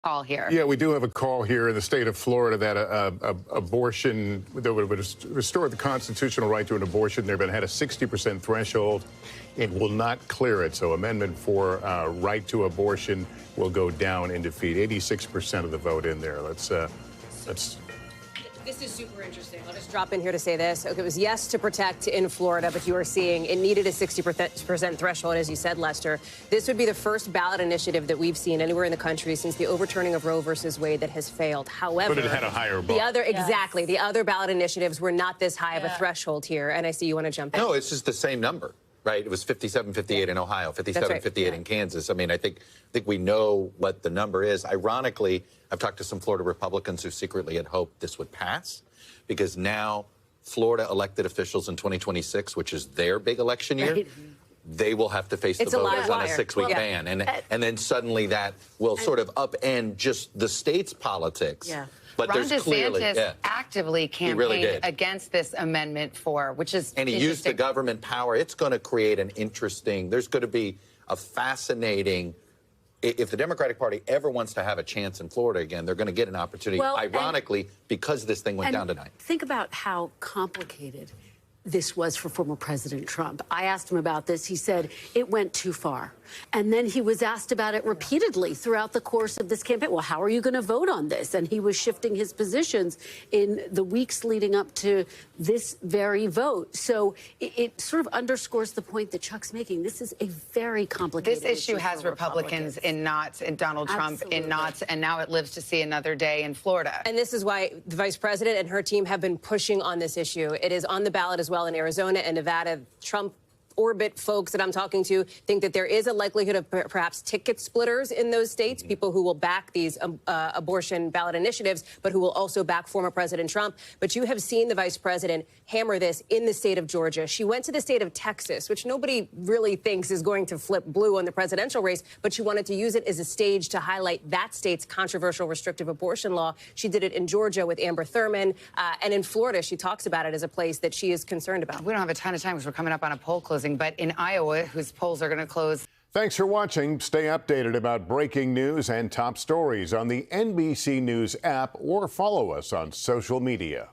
Call here. Yeah, we do have a call here in the state of Florida that abortion, that would restore the constitutional right to an abortion. They've had a 60% threshold. It will not clear it. So amendment for right to abortion will go down in defeat. 86% of the vote in there. Let's. This is super interesting. I'll just drop in here to say this. Okay, it was yes to protect in Florida, but you are seeing it needed a 60% threshold, as you said, Lester. This would be the first ballot initiative that we've seen anywhere in the country since the overturning of Roe versus Wade that has failed. However, but it had a higher bar. Exactly. The other ballot initiatives were not this high of a threshold here. And I see you want to jump in. No, it's just the same number. Right, it was 57-58 in Ohio, 57-58 in Kansas. I mean, I think we know what the number is. Ironically, I've talked to some Florida Republicans who secretly had hoped this would pass, because now Florida elected officials in 2026, which is their big election year, they will have to face the voters on a 6-week ban, and then suddenly that will sort of upend just the state's politics. Yeah. But Ron there's clearly DeSantis actively campaigned against this amendment which is and he used the government power. It's going to create an interesting, there's going to be a fascinating, if the Democratic Party ever wants to have a chance in Florida again, they're going to get an opportunity, ironically, because this thing went down tonight. Think about how complicated this was for former President Trump. I asked him about this. He said it went too far. And then he was asked about it repeatedly throughout the course of this campaign. Well, how are you going to vote on this? And he was shifting his positions in the weeks leading up to this very vote. So it sort of underscores the point that Chuck's making. This is a very complicated issue. This issue has Republicans in knots, and Donald Trump in knots, and now it lives to see another day in Florida. And this is why the vice president and her team have been pushing on this issue. It is on the ballot as well in Arizona and Nevada. Trump orbit folks that I'm talking to think that there is a likelihood of perhaps ticket splitters in those states, people who will back these abortion ballot initiatives, but who will also back former President Trump. But you have seen the vice president hammer this in the state of Georgia. She went to the state of Texas, which nobody really thinks is going to flip blue on the presidential race, but she wanted to use it as a stage to highlight that state's controversial restrictive abortion law. She did it in Georgia with Amber Thurman, and in Florida, she talks about it as a place that she is concerned about. We don't have a ton of time because we're coming up on a poll closing, but in Iowa, whose polls are going to close. Thanks for watching. Stay updated about breaking news and top stories on the NBC News app or follow us on social media.